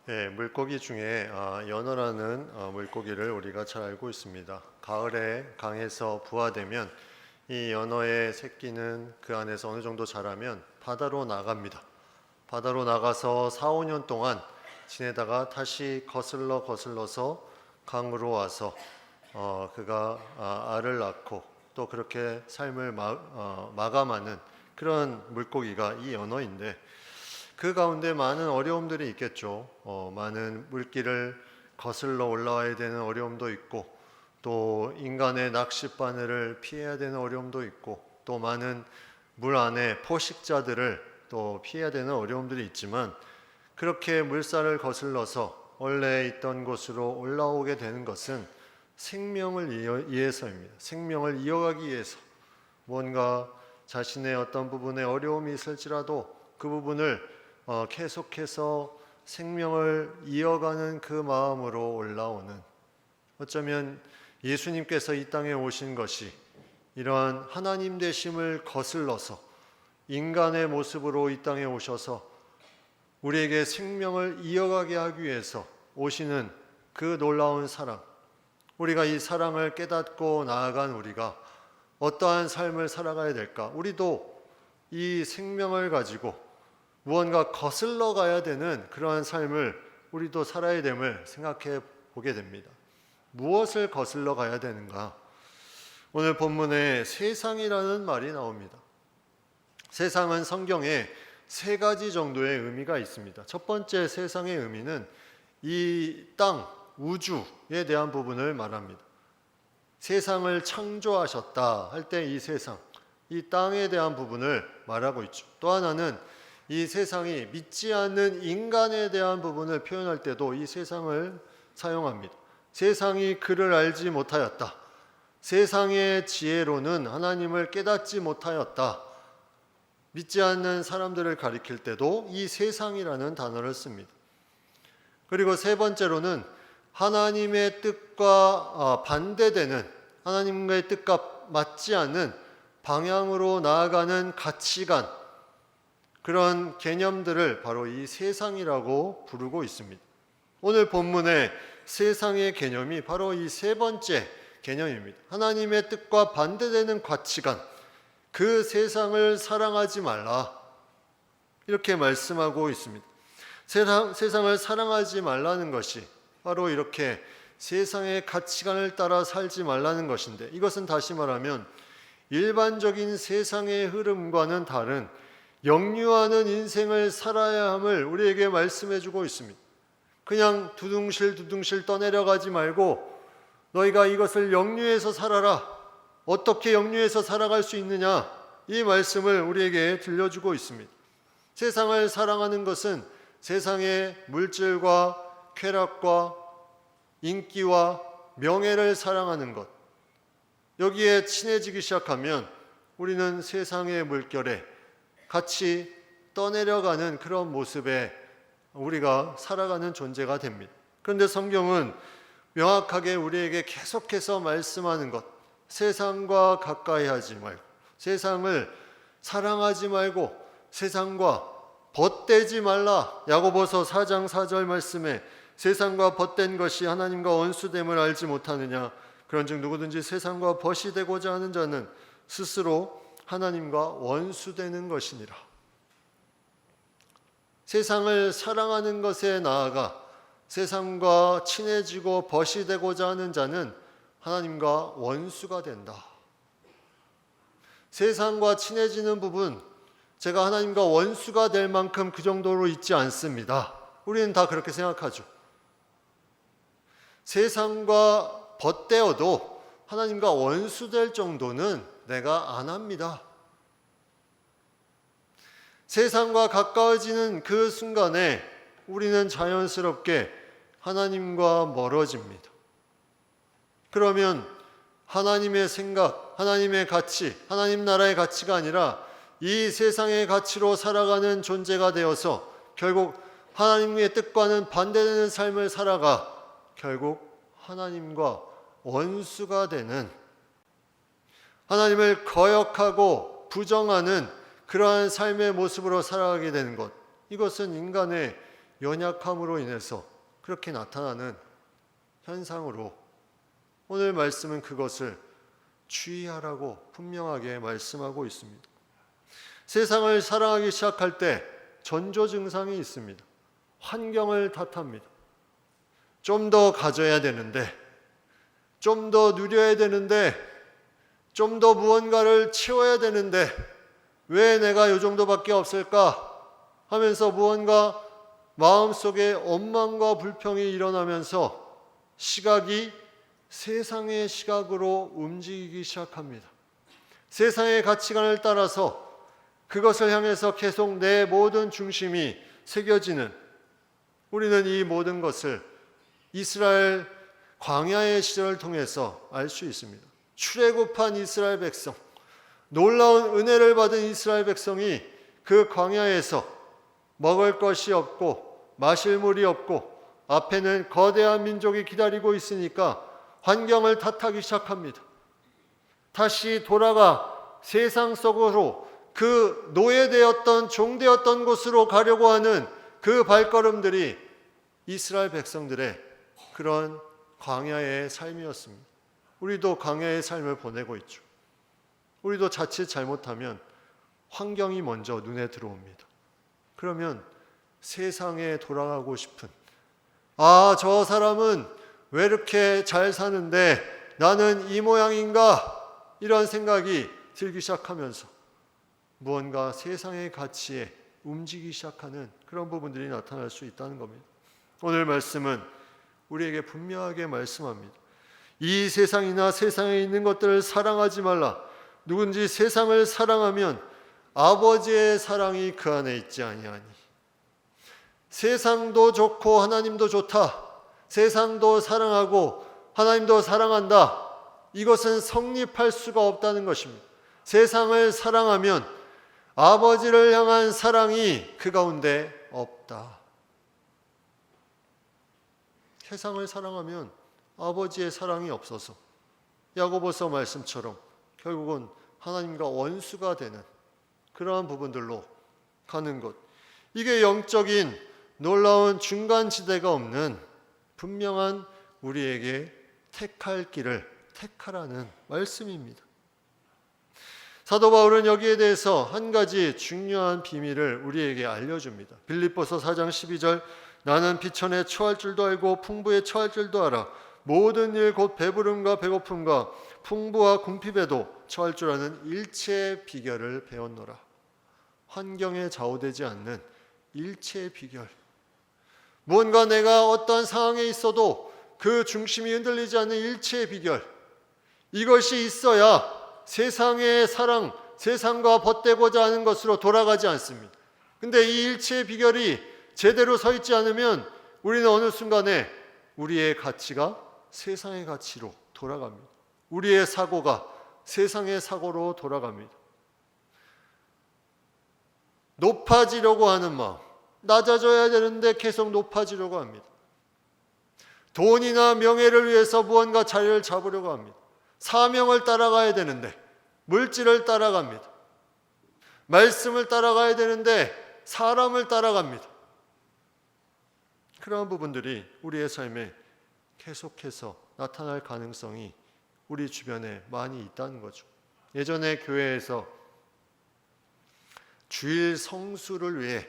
네, 물고기 중에 연어라는 물고기를 우리가 잘 알고 있습니다. 가을에 강에서 부화되면 이 연어의 새끼는 그 안에서 어느 정도 자라면 바다로 나갑니다. 바다로 나가서 4, 5년 동안 지내다가 다시 거슬러서 강으로 와서 그가 알을 낳고 또 그렇게 삶을 마감하는 그런 물고기가 이 연어인데, 그 가운데 많은 어려움들이 있겠죠. 많은 물길을 거슬러 올라와야 되는 어려움도 있고, 또 인간의 낚싯바늘을 피해야 되는 어려움도 있고, 또 많은 물 안에 포식자들을 또 피해야 되는 어려움들이 있지만, 그렇게 물살을 거슬러서 원래 있던 곳으로 올라오게 되는 것은 생명을 위해서입니다. 생명을 이어가기 위해서, 뭔가 자신의 어떤 부분에 어려움이 있을지라도 그 부분을 계속해서 생명을 이어가는 그 마음으로 올라오는, 어쩌면 예수님께서 이 땅에 오신 것이 이러한 하나님 되심을 거슬러서 인간의 모습으로 이 땅에 오셔서 우리에게 생명을 이어가게 하기 위해서 오시는 그 놀라운 사랑, 우리가 이 사랑을 깨닫고 나아간 우리가 어떠한 삶을 살아가야 될까? 우리도 이 생명을 가지고 무언가 거슬러 가야 되는 그러한 삶을 우리도 살아야 됨을 생각해 보게 됩니다. 무엇을 거슬러 가야 되는가? 오늘 본문에 세상이라는 말이 나옵니다. 세상은 성경에 세 가지 정도의 의미가 있습니다. 첫 번째 세상의 의미는 이 땅, 우주에 대한 부분을 말합니다. 세상을 창조하셨다 할 때 이 세상, 이 땅에 대한 부분을 말하고 있죠. 또 하나는 이 세상이 믿지 않는 인간에 대한 부분을 표현할 때도 이 세상을 사용합니다. 세상이 그를 알지 못하였다. 세상의 지혜로는 하나님을 깨닫지 못하였다. 믿지 않는 사람들을 가리킬 때도 이 세상이라는 단어를 씁니다. 그리고 세 번째로는 하나님의 뜻과 반대되는, 하나님의 뜻과 맞지 않는 방향으로 나아가는 가치관, 그런 개념들을 바로 이 세상이라고 부르고 있습니다. 오늘 본문의 세상의 개념이 바로 이 세 번째 개념입니다. 하나님의 뜻과 반대되는 가치관, 그 세상을 사랑하지 말라, 이렇게 말씀하고 있습니다. 세상을 사랑하지 말라는 것이 바로 이렇게 세상의 가치관을 따라 살지 말라는 것인데, 이것은 다시 말하면 일반적인 세상의 흐름과는 다른 역류하는 인생을 살아야 함을 우리에게 말씀해 주고 있습니다. 그냥 두둥실 떠내려가지 말고 너희가 이것을 역류해서 살아라. 어떻게 역류해서 살아갈 수 있느냐, 이 말씀을 우리에게 들려주고 있습니다. 세상을 사랑하는 것은 세상의 물질과 쾌락과 인기와 명예를 사랑하는 것, 여기에 친해지기 시작하면 우리는 세상의 물결에 같이 떠내려가는 그런 모습에 우리가 살아가는 존재가 됩니다. 그런데 성경은 명확하게 우리에게 계속해서 말씀하는 것, 세상과 가까이 하지 말고, 세상을 사랑하지 말고 세상과 벗되지 말라. 야고보서 4장 4절 말씀에 세상과 벗된 것이 하나님과 원수됨을 알지 못하느냐, 그런즉 누구든지 세상과 벗이 되고자 하는 자는 스스로 하나님과 원수되는 것이니라. 세상을 사랑하는 것에 나아가 세상과 친해지고 벗이 되고자 하는 자는 하나님과 원수가 된다. 세상과 친해지는 부분, 제가 하나님과 원수가 될 만큼 그 정도로 있지 않습니다. 우리는 다 그렇게 생각하죠. 세상과 벗되어도 하나님과 원수될 정도는 내가 안 합니다. 세상과 가까워지는 그 순간에 우리는 자연스럽게 하나님과 멀어집니다. 그러면 하나님의 생각, 하나님의 가치, 하나님 나라의 가치가 아니라 이 세상의 가치로 살아가는 존재가 되어서 결국 하나님의 뜻과는 반대되는 삶을 살아가 결국 하나님과 원수가 되는, 하나님을 거역하고 부정하는 그러한 삶의 모습으로 살아가게 되는 것, 이것은 인간의 연약함으로 인해서 그렇게 나타나는 현상으로 오늘 말씀은 그것을 주의하라고 분명하게 말씀하고 있습니다. 세상을 사랑하기 시작할 때 전조 증상이 있습니다. 환경을 탓합니다. 좀 더 가져야 되는데, 좀 더 누려야 되는데, 좀 더 무언가를 채워야 되는데 왜 내가 이 정도밖에 없을까 하면서 무언가 마음속에 원망과 불평이 일어나면서 시각이 세상의 시각으로 움직이기 시작합니다. 세상의 가치관을 따라서 그것을 향해서 계속 내 모든 중심이 새겨지는, 우리는 이 모든 것을 이스라엘 광야의 시절을 통해서 알 수 있습니다. 출애굽한 이스라엘 백성, 놀라운 은혜를 받은 이스라엘 백성이 그 광야에서 먹을 것이 없고 마실 물이 없고 앞에는 거대한 민족이 기다리고 있으니까 환경을 탓하기 시작합니다. 다시 돌아가 세상 속으로 그 노예되었던 종되었던 곳으로 가려고 하는 그 발걸음들이 이스라엘 백성들의 그런 광야의 삶이었습니다. 우리도 광야의 삶을 보내고 있죠. 우리도 자칫 잘못하면 환경이 먼저 눈에 들어옵니다. 그러면 세상에 돌아가고 싶은, 저 사람은 왜 이렇게 잘 사는데 나는 이 모양인가? 이런 생각이 들기 시작하면서 무언가 세상의 가치에 움직이기 시작하는 그런 부분들이 나타날 수 있다는 겁니다. 오늘 말씀은 우리에게 분명하게 말씀합니다. 이 세상이나 세상에 있는 것들을 사랑하지 말라. 누군지 세상을 사랑하면 아버지의 사랑이 그 안에 있지 아니하니. 세상도 좋고 하나님도 좋다. 세상도 사랑하고 하나님도 사랑한다. 이것은 성립할 수가 없다는 것입니다. 세상을 사랑하면 아버지를 향한 사랑이 그 가운데 없다. 세상을 사랑하면 아버지의 사랑이 없어서 야고보서 말씀처럼 결국은 하나님과 원수가 되는 그러한 부분들로 가는 것. 이게 영적인 놀라운 중간지대가 없는 분명한 우리에게 택할 길을 택하라는 말씀입니다. 사도 바울은 여기에 대해서 한 가지 중요한 비밀을 우리에게 알려줍니다. 빌립보서 4장 12절, 나는 비천에 처할 줄도 알고 풍부에 처할 줄도 알아. 모든 일 곧 배부름과 배고픔과 풍부와 궁핍에도 처할 줄 아는 일체의 비결을 배웠노라. 환경에 좌우되지 않는 일체의 비결. 무언가 내가 어떤 상황에 있어도 그 중심이 흔들리지 않는 일체의 비결. 이것이 있어야 세상의 사랑, 세상과 벗대고자 하는 것으로 돌아가지 않습니다. 근데 이 일체의 비결이 제대로 서 있지 않으면 우리는 어느 순간에 우리의 가치가 세상의 가치로 돌아갑니다. 우리의 사고가 세상의 사고로 돌아갑니다. 높아지려고 하는 마음, 낮아져야 되는데 계속 높아지려고 합니다. 돈이나 명예를 위해서 무언가 자리를 잡으려고 합니다. 사명을 따라가야 되는데 물질을 따라갑니다. 말씀을 따라가야 되는데 사람을 따라갑니다. 그러한 부분들이 우리의 삶에 계속해서 나타날 가능성이 우리 주변에 많이 있다는 거죠. 예전에 교회에서 주일 성수를 위해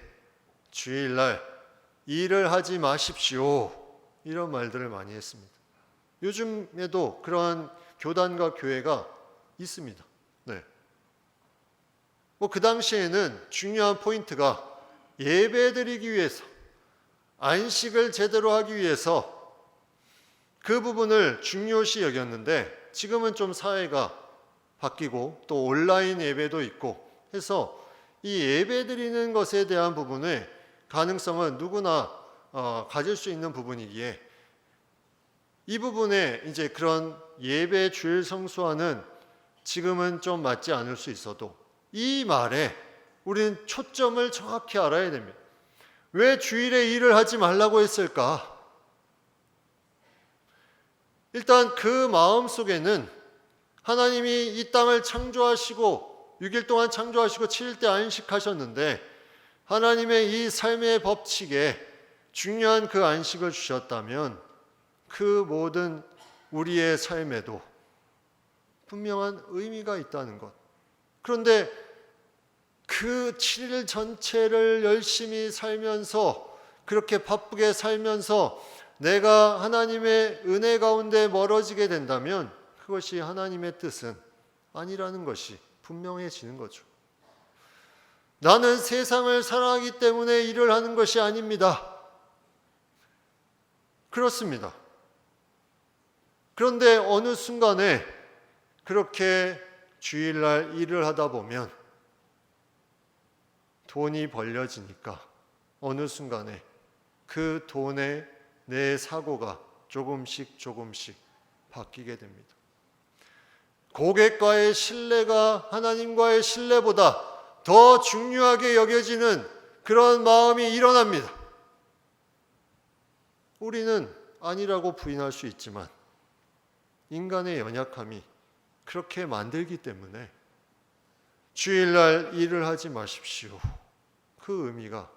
주일날 일을 하지 마십시오, 이런 말들을 많이 했습니다. 요즘에도 그러한 교단과 교회가 있습니다. 네. 그 당시에는 중요한 포인트가 예배드리기 위해서, 안식을 제대로 하기 위해서 그 부분을 중요시 여겼는데, 지금은 좀 사회가 바뀌고 또 온라인 예배도 있고 해서 이 예배 드리는 것에 대한 부분의 가능성은 누구나 가질 수 있는 부분이기에 이 부분에 이제 그런 예배 주일 성수와는 지금은 좀 맞지 않을 수 있어도 이 말에 우리는 초점을 정확히 알아야 됩니다. 왜 주일에 일을 하지 말라고 했을까? 일단 그 마음 속에는 하나님이 이 땅을 창조하시고 6일 동안 창조하시고 7일 때 안식하셨는데 하나님의 이 삶의 법칙에 중요한 그 안식을 주셨다면 그 모든 우리의 삶에도 분명한 의미가 있다는 것. 그런데 그 7일 전체를 열심히 살면서, 그렇게 바쁘게 살면서 내가 하나님의 은혜 가운데 멀어지게 된다면 그것이 하나님의 뜻은 아니라는 것이 분명해지는 거죠. 나는 세상을 사랑하기 때문에 일을 하는 것이 아닙니다. 그렇습니다. 그런데 어느 순간에 그렇게 주일날 일을 하다 보면 돈이 벌려지니까 어느 순간에 그 돈에 내 사고가 조금씩 바뀌게 됩니다. 고객과의 신뢰가 하나님과의 신뢰보다 더 중요하게 여겨지는 그런 마음이 일어납니다. 우리는 아니라고 부인할 수 있지만 인간의 연약함이 그렇게 만들기 때문에 주일날 일을 하지 마십시오. 그 의미가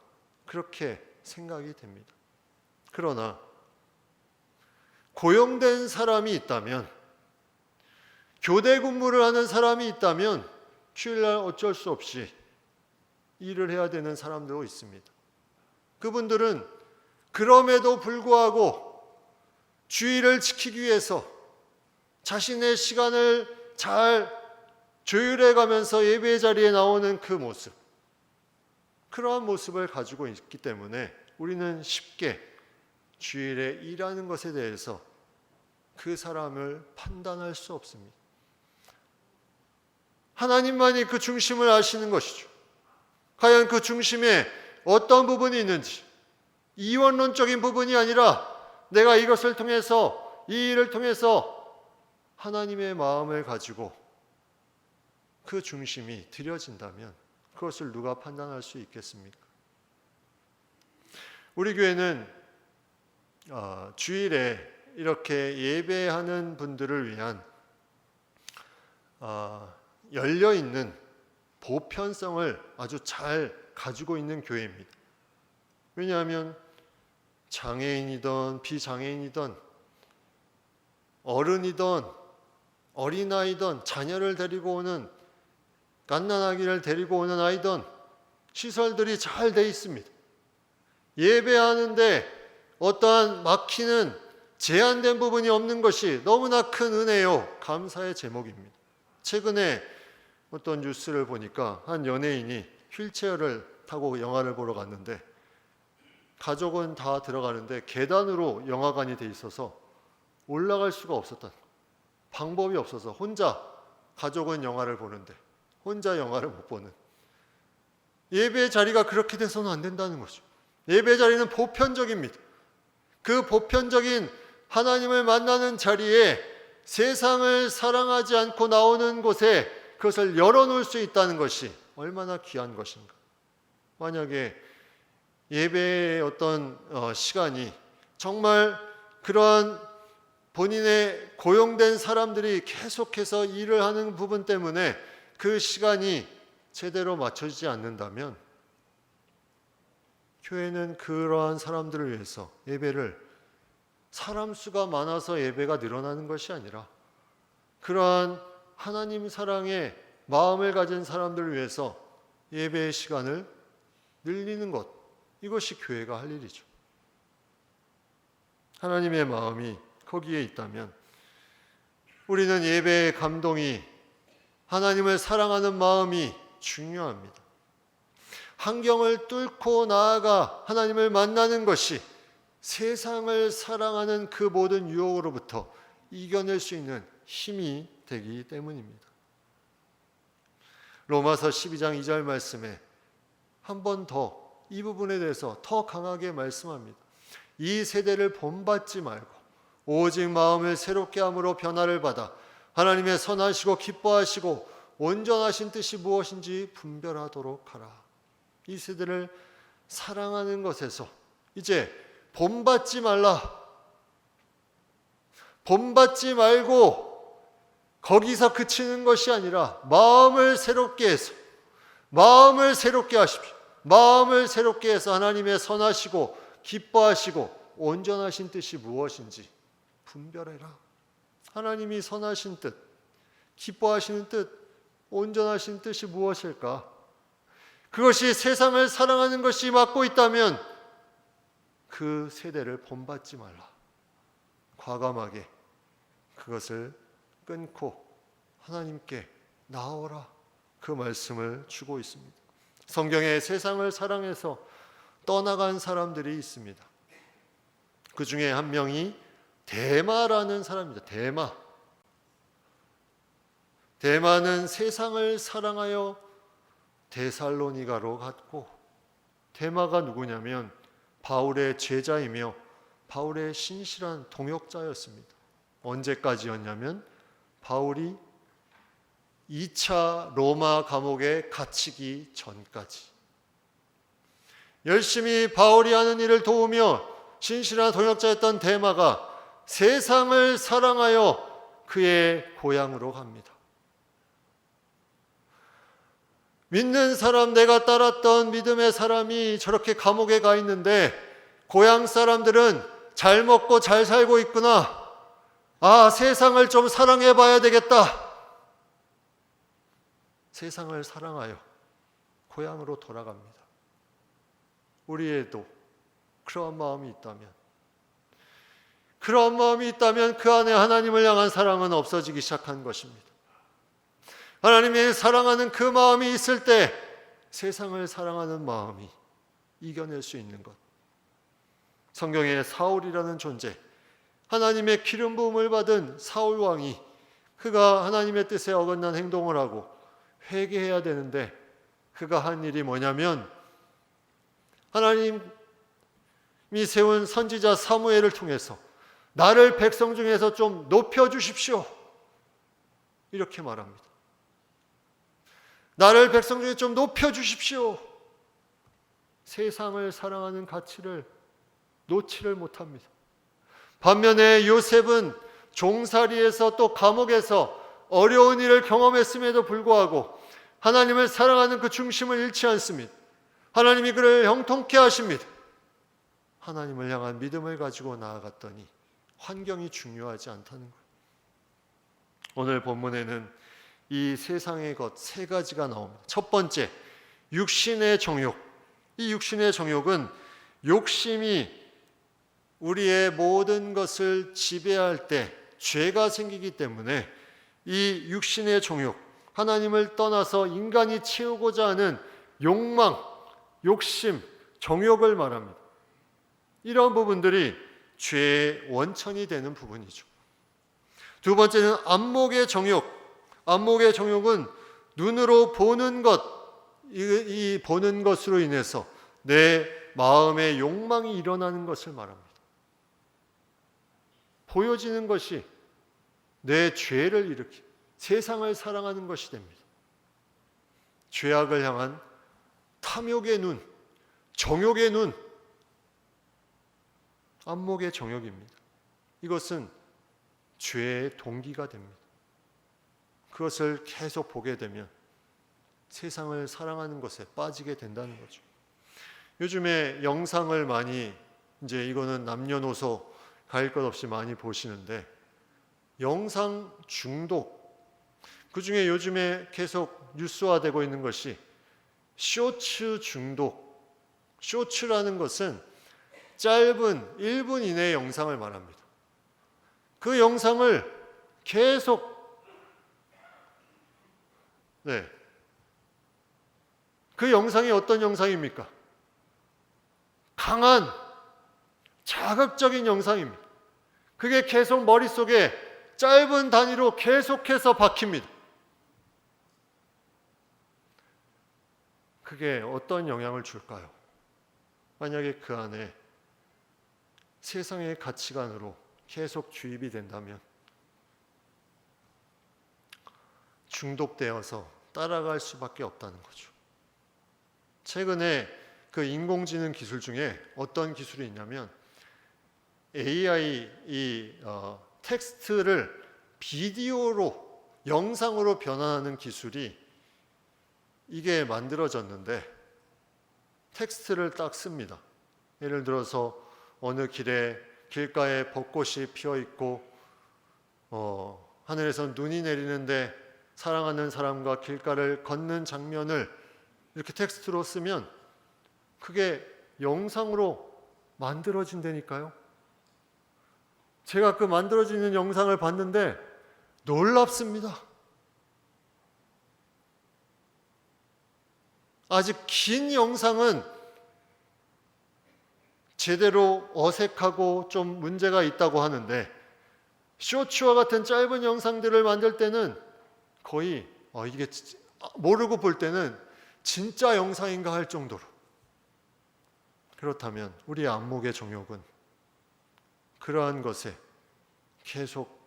그렇게 생각이 됩니다. 그러나 고용된 사람이 있다면, 교대 근무를 하는 사람이 있다면 주일날 어쩔 수 없이 일을 해야 되는 사람도 있습니다. 그분들은 그럼에도 불구하고 주일을 지키기 위해서 자신의 시간을 잘 조율해 가면서 예배 자리에 나오는 그 모습, 그러한 모습을 가지고 있기 때문에 우리는 쉽게 주일에 일하는 것에 대해서 그 사람을 판단할 수 없습니다. 하나님만이 그 중심을 아시는 것이죠. 과연 그 중심에 어떤 부분이 있는지, 이원론적인 부분이 아니라 내가 이것을 통해서, 이 일을 통해서 하나님의 마음을 가지고 그 중심이 드려진다면 그것을 누가 판단할 수 있겠습니까? 우리 교회는 주일에 이렇게 예배하는 분들을 위한 열려있는 보편성을 아주 잘 가지고 있는 교회입니다. 왜냐하면 장애인이든 비장애인이든 어른이든 어린아이든 자녀를 데리고 오는, 갓난아기를 데리고 오는 아이든 시설들이 잘 돼 있습니다. 예배하는데 어떠한 막히는 제한된 부분이 없는 것이 너무나 큰 은혜요, 감사의 제목입니다. 최근에 어떤 뉴스를 보니까 한 연예인이 휠체어를 타고 영화를 보러 갔는데 가족은 다 들어가는데 계단으로 영화관이 돼 있어서 올라갈 수가 없었다. 방법이 없어서 혼자, 가족은 영화를 보는데 혼자 영화를 못 보는, 예배 자리가 그렇게 돼서는 안 된다는 거죠. 예배 자리는 보편적입니다. 그 보편적인 하나님을 만나는 자리에 세상을 사랑하지 않고 나오는 곳에 그것을 열어놓을 수 있다는 것이 얼마나 귀한 것인가. 만약에 예배의 어떤 시간이 정말 그러한 본인의 고용된 사람들이 계속해서 일을 하는 부분 때문에 그 시간이 제대로 맞춰지지 않는다면 교회는 그러한 사람들을 위해서 예배를, 사람 수가 많아서 예배가 늘어나는 것이 아니라 그러한 하나님 사랑의 마음을 가진 사람들을 위해서 예배의 시간을 늘리는 것, 이것이 교회가 할 일이죠. 하나님의 마음이 거기에 있다면 우리는 예배의 감동이, 하나님을 사랑하는 마음이 중요합니다. 환경을 뚫고 나아가 하나님을 만나는 것이 세상을 사랑하는 그 모든 유혹으로부터 이겨낼 수 있는 힘이 되기 때문입니다. 로마서 12장 2절 말씀에 한 번 더 이 부분에 대해서 더 강하게 말씀합니다. 이 세대를 본받지 말고 오직 마음을 새롭게 함으로 변화를 받아 하나님의 선하시고 기뻐하시고 온전하신 뜻이 무엇인지 분별하도록 하라. 이 세대를 사랑하는 것에서 이제 본받지 말라. 본받지 말고 거기서 그치는 것이 아니라 마음을 새롭게 해서, 마음을 새롭게 하십시오. 마음을 새롭게 해서 하나님의 선하시고 기뻐하시고 온전하신 뜻이 무엇인지 분별해라. 하나님이 선하신 뜻, 기뻐하시는 뜻, 온전하신 뜻이 무엇일까? 그것이 세상을 사랑하는 것이 맞고 있다면 그 세대를 본받지 말라. 과감하게 그것을 끊고 하나님께 나오라. 그 말씀을 주고 있습니다. 성경에 세상을 사랑해서 떠나간 사람들이 있습니다. 그 중에 한 명이 데마라는 사람입니다. 데마는 세상을 사랑하여 데살로니가로 갔고, 데마가 누구냐면 바울의 제자이며 바울의 신실한 동역자였습니다. 언제까지였냐면 바울이 2차 로마 감옥에 갇히기 전까지. 열심히 바울이 하는 일을 도우며 신실한 동역자였던 데마가 세상을 사랑하여 그의 고향으로 갑니다. 믿는 사람, 내가 따랐던 믿음의 사람이 저렇게 감옥에 가 있는데 고향 사람들은 잘 먹고 잘 살고 있구나. 아, 세상을 좀 사랑해 봐야 되겠다. 세상을 사랑하여 고향으로 돌아갑니다. 우리에도 그러한 마음이 있다면 그 안에 하나님을 향한 사랑은 없어지기 시작한 것입니다. 하나님의 사랑하는 그 마음이 있을 때 세상을 사랑하는 마음이 이겨낼 수 있는 것. 성경에 사울이라는 존재, 하나님의 기름 부음을 받은 사울 왕이 그가 하나님의 뜻에 어긋난 행동을 하고 회개해야 되는데 그가 한 일이 뭐냐면 하나님이 세운 선지자 사무엘을 통해서 나를 백성 중에서 좀 높여주십시오. 이렇게 말합니다. 나를 백성 중에 좀 높여주십시오. 세상을 사랑하는 가치를 놓지를 못합니다. 반면에 요셉은 종살이에서 또 감옥에서 어려운 일을 경험했음에도 불구하고 하나님을 사랑하는 그 중심을 잃지 않습니다. 하나님이 그를 형통케 하십니다. 하나님을 향한 믿음을 가지고 나아갔더니 환경이 중요하지 않다는 거예요. 오늘 본문에는 이 세상의 것 세 가지가 나옵니다. 첫 번째, 육신의 정욕. 이 육신의 정욕은 욕심이 우리의 모든 것을 지배할 때 죄가 생기기 때문에 이 육신의 정욕, 하나님을 떠나서 인간이 채우고자 하는 욕망, 욕심, 정욕을 말합니다. 이런 부분들이 죄의 원천이 되는 부분이죠. 두 번째는 안목의 정욕. 안목의 정욕은 눈으로 보는 것, 이 보는 것으로 인해서 내 마음의 욕망이 일어나는 것을 말합니다. 보여지는 것이 내 죄를 일으키 세상을 사랑하는 것이 됩니다. 죄악을 향한 탐욕의 눈, 정욕의 눈, 안목의 정욕입니다. 이것은 죄의 동기가 됩니다. 그것을 계속 보게 되면 세상을 사랑하는 것에 빠지게 된다는 거죠. 요즘에 영상을 많이, 이제 이거는 남녀노소 가릴 것 없이 많이 보시는데, 영상 중독, 그 중에 요즘에 계속 뉴스화되고 있는 것이 쇼츠 중독. 쇼츠라는 것은 짧은 1분 이내의 영상을 말합니다. 그 영상을 계속 그 영상이 어떤 영상입니까? 강한 자극적인 영상입니다. 그게 계속 머릿속에 짧은 단위로 계속해서 박힙니다. 그게 어떤 영향을 줄까요? 만약에 그 안에 세상의 가치관으로 계속 주입이 된다면 중독되어서 따라갈 수밖에 없다는 거죠. 최근에 그 인공지능 기술 중에 어떤 기술이 있냐면 AI 텍스트를 비디오로, 영상으로 변환하는 기술이 이게 만들어졌는데 텍스트를 딱 씁니다. 예를 들어서 어느 길가에 벚꽃이 피어 있고 하늘에서 눈이 내리는데 사랑하는 사람과 길가를 걷는 장면을 이렇게 텍스트로 쓰면 그게 영상으로 만들어진다니까요. 제가 그 만들어지는 영상을 봤는데 놀랍습니다. 아직 긴 영상은 제대로 어색하고 좀 문제가 있다고 하는데 쇼츠와 같은 짧은 영상들을 만들 때는 거의 이게 모르고 볼 때는 진짜 영상인가 할 정도로. 그렇다면 우리의 안목의 정욕은 그러한 것에 계속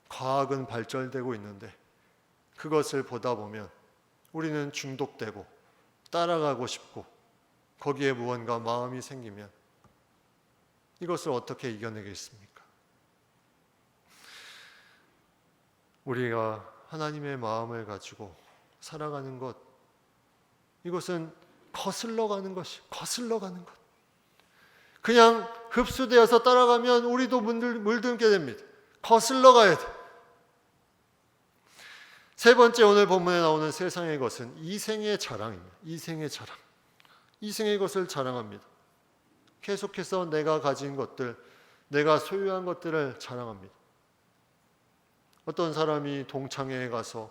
과학은 발전되고 있는데 그것을 보다 보면 우리는 중독되고 따라가고 싶고 거기에 무언가 마음이 생기면 이것을 어떻게 이겨내겠습니까? 우리가 하나님의 마음을 가지고 살아가는 것, 이것은 거슬러가는 것. 그냥 흡수되어서 따라가면 우리도 물들게 됩니다. 거슬러가야 돼. 세 번째, 오늘 본문에 나오는 세상의 것은 이생의 자랑입니다. 이생의 것을 자랑합니다. 계속해서 내가 가진 것들, 내가 소유한 것들을 자랑합니다. 어떤 사람이 동창회에 가서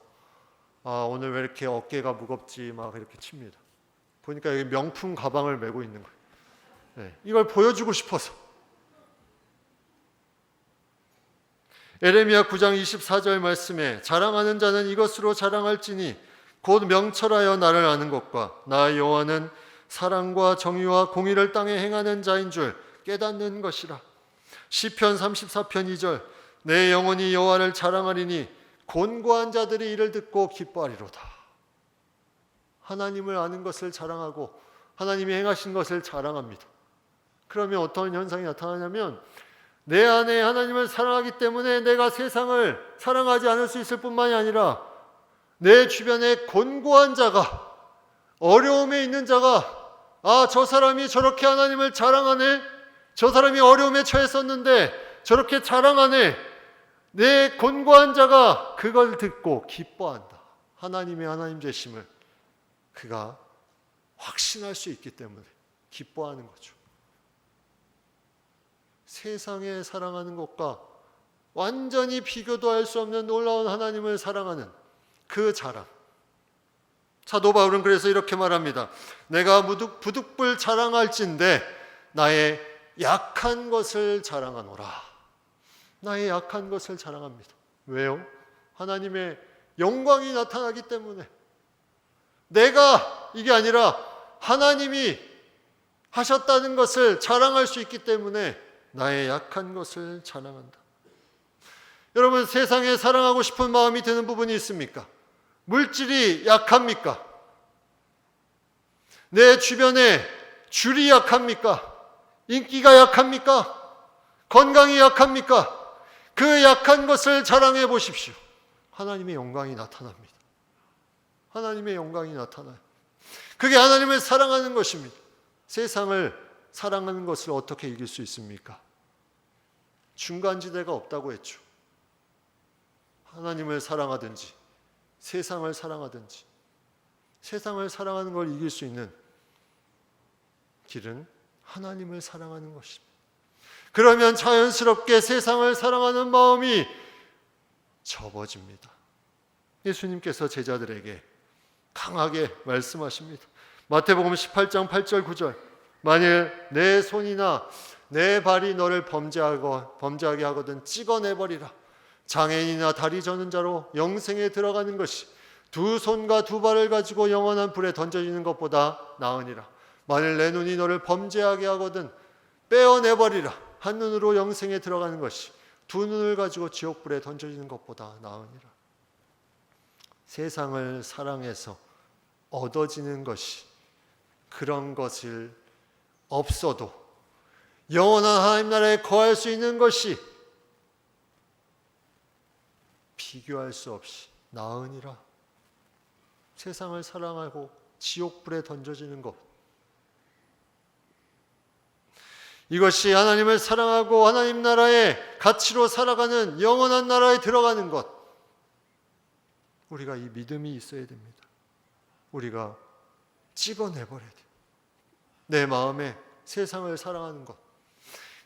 오늘 왜 이렇게 어깨가 무겁지 막 이렇게 칩니다. 보니까 여기 명품 가방을 메고 있는 거예요. 네, 이걸 보여주고 싶어서. 에레미야 9장 24절 말씀에 자랑하는 자는 이것으로 자랑할지니 곧 명철하여 나를 아는 것과 나 여호와는 사랑과 정의와 공의를 땅에 행하는 자인 줄 깨닫는 것이라. 시편 34편 2절 내 영혼이 여호와를 자랑하리니 곤고한 자들이 이를 듣고 기뻐하리로다. 하나님을 아는 것을 자랑하고 하나님이 행하신 것을 자랑합니다. 그러면 어떤 현상이 나타나냐면 내 안에 하나님을 사랑하기 때문에 내가 세상을 사랑하지 않을 수 있을 뿐만이 아니라 내 주변에 곤고한 자가, 어려움에 있는 자가 저 사람이 저렇게 하나님을 자랑하네, 저 사람이 어려움에 처했었는데 저렇게 자랑하네, 내 곤고한 자가 그걸 듣고 기뻐한다. 하나님의 하나님 되심을 그가 확신할 수 있기 때문에 기뻐하는 거죠. 세상에 사랑하는 것과 완전히 비교도 할 수 없는 놀라운 하나님을 사랑하는 그 자랑. 사도 바울은 그래서 이렇게 말합니다. 내가 부득불 자랑할진대 나의 약한 것을 자랑하노라. 나의 약한 것을 자랑합니다. 왜요? 하나님의 영광이 나타나기 때문에. 내가 이게 아니라 하나님이 하셨다는 것을 자랑할 수 있기 때문에 나의 약한 것을 자랑한다. 여러분, 세상에 사랑하고 싶은 마음이 드는 부분이 있습니까? 물질이 약합니까? 내 주변에 줄이 약합니까? 인기가 약합니까? 건강이 약합니까? 그 약한 것을 자랑해 보십시오. 하나님의 영광이 나타납니다. 하나님의 영광이 나타나요. 그게 하나님을 사랑하는 것입니다. 세상을 사랑하는 것을 어떻게 이길 수 있습니까? 중간지대가 없다고 했죠. 하나님을 사랑하든지 세상을 사랑하든지 세상을 사랑하는 걸 이길 수 있는 길은 하나님을 사랑하는 것입니다. 그러면 자연스럽게 세상을 사랑하는 마음이 접어집니다. 예수님께서 제자들에게 강하게 말씀하십니다. 마태복음 18장 8절 9절 만일 내 손이나 내 발이 너를 범죄하게 하거든 찍어내버리라. 장애인이나 다리 저는 자로 영생에 들어가는 것이 두 손과 두 발을 가지고 영원한 불에 던져지는 것보다 나으니라. 만일 내 눈이 너를 범죄하게 하거든 빼어내버리라. 한 눈으로 영생에 들어가는 것이 두 눈을 가지고 지옥불에 던져지는 것보다 나으니라. 세상을 사랑해서 얻어지는 것이, 그런 것을 없어도 영원한 하나님 나라에 거할 수 있는 것이 비교할 수 없이 나으니라. 세상을 사랑하고 지옥불에 던져지는 것. 이것이 하나님을 사랑하고 하나님 나라의 가치로 살아가는 영원한 나라에 들어가는 것. 우리가 이 믿음이 있어야 됩니다. 우리가 찍어내버려야 돼요. 내 마음에 세상을 사랑하는 것.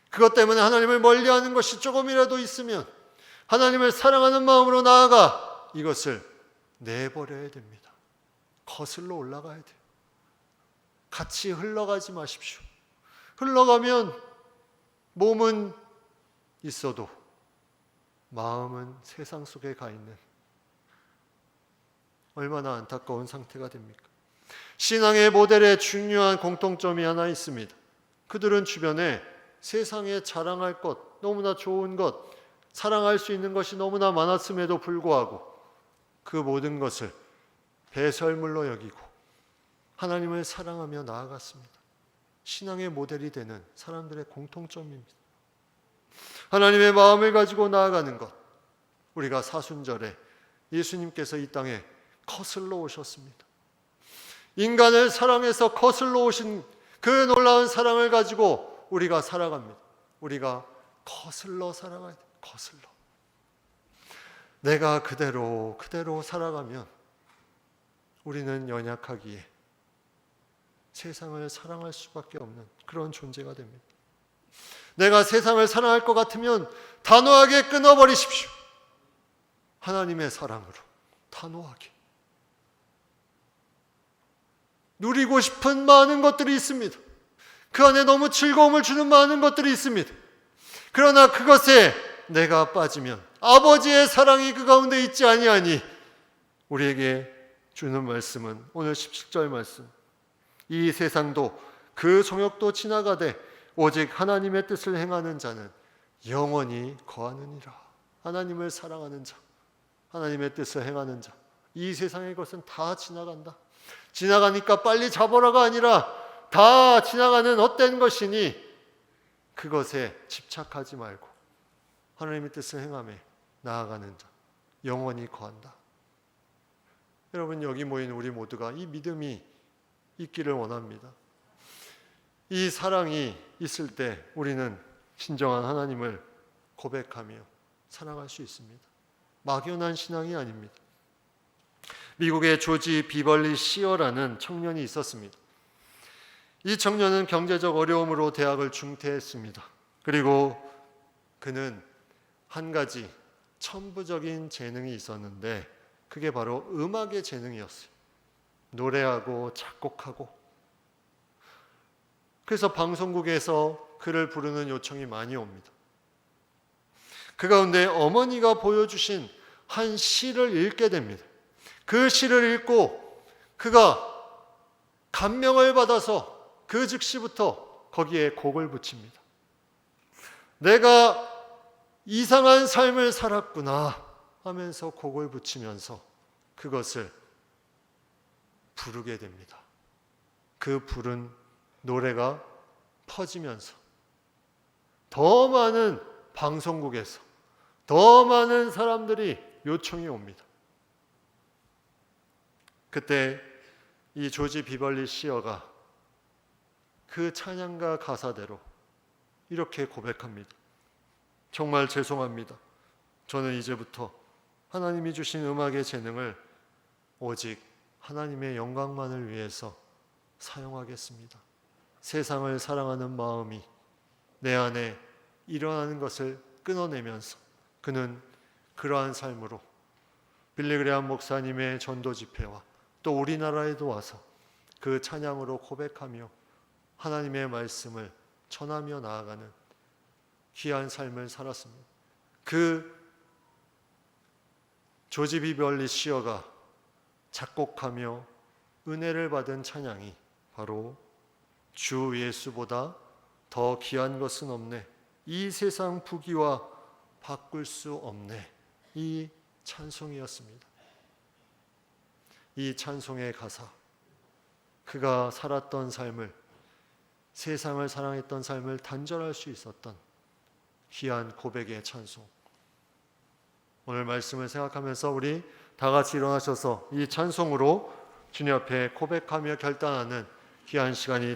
그것 때문에 하나님을 멀리하는 것이 조금이라도 있으면 하나님을 사랑하는 마음으로 나아가 이것을 내버려야 됩니다. 거슬러 올라가야 돼요. 같이 흘러가지 마십시오. 흘러가면 몸은 있어도 마음은 세상 속에 가 있는 얼마나 안타까운 상태가 됩니까? 신앙의 모델에 중요한 공통점이 하나 있습니다. 그들은 주변에 세상에 자랑할 것, 너무나 좋은 것, 사랑할 수 있는 것이 너무나 많았음에도 불구하고 그 모든 것을 배설물로 여기고 하나님을 사랑하며 나아갔습니다. 신앙의 모델이 되는 사람들의 공통점입니다. 하나님의 마음을 가지고 나아가는 것. 우리가 사순절에 예수님께서 이 땅에 거슬러 오셨습니다. 인간을 사랑해서 거슬러 오신 그 놀라운 사랑을 가지고 우리가 살아갑니다. 우리가 거슬러 살아가야 돼요. 거슬러. 내가 그대로 살아가면 우리는 연약하기에 세상을 사랑할 수밖에 없는 그런 존재가 됩니다. 내가 세상을 사랑할 것 같으면 단호하게 끊어버리십시오. 하나님의 사랑으로 단호하게. 누리고 싶은 많은 것들이 있습니다. 그 안에 너무 즐거움을 주는 많은 것들이 있습니다. 그러나 그것에 내가 빠지면 아버지의 사랑이 그 가운데 있지 아니하니 우리에게 주는 말씀은 오늘 17절 말씀. 이 세상도 그 성욕도 지나가되 오직 하나님의 뜻을 행하는 자는 영원히 거하느니라. 하나님을 사랑하는 자, 하나님의 뜻을 행하는 자. 이 세상의 것은 다 지나간다. 지나가니까 빨리 잡으라가 아니라 다 지나가는 헛된 것이니 그것에 집착하지 말고 하나님의 뜻을 행하며 나아가는 자, 영원히 거한다. 여러분, 여기 모인 우리 모두가 이 믿음이 있기를 원합니다. 이 사랑이 있을 때 우리는 진정한 하나님을 고백하며 사랑할 수 있습니다. 막연한 신앙이 아닙니다. 미국의 조지 비벌리 시어라는 청년이 있었습니다. 이 청년은 경제적 어려움으로 대학을 중퇴했습니다. 그리고 그는 한 가지 천부적인 재능이 있었는데 그게 바로 음악의 재능이었어요. 노래하고 작곡하고. 그래서 방송국에서 그를 부르는 요청이 많이 옵니다. 그 가운데 어머니가 보여주신 한 시를 읽게 됩니다. 그 시를 읽고 그가 감명을 받아서 그 즉시부터 거기에 곡을 붙입니다. 내가 이상한 삶을 살았구나 하면서 곡을 붙이면서 그것을 부르게 됩니다. 그 부른 노래가 퍼지면서 더 많은 방송국에서 더 많은 사람들이 요청이 옵니다. 그때 이 조지 비벌리 시어가 그 찬양가 가사대로 이렇게 고백합니다. 정말 죄송합니다. 저는 이제부터 하나님이 주신 음악의 재능을 오직 하나님의 영광만을 위해서 사용하겠습니다. 세상을 사랑하는 마음이 내 안에 일어나는 것을 끊어내면서 그는 그러한 삶으로 빌리 그레함 목사님의 전도 집회와 또 우리나라에도 와서 그 찬양으로 고백하며 하나님의 말씀을 전하며 나아가는 귀한 삶을 살았습니다. 그 조지 비벌리 시어가 작곡하며 은혜를 받은 찬양이 바로 주 예수보다 더 귀한 것은 없네. 이 세상 부귀와 바꿀 수 없네. 이 찬송이었습니다. 이 찬송의 가사, 그가 살았던 삶을, 세상을 사랑했던 삶을 단절할 수 있었던 귀한 고백의 찬송. 오늘 말씀을 생각하면서 우리 다 같이 일어나셔서 이 찬송으로 주님 앞에 고백하며 결단하는 귀한 시간이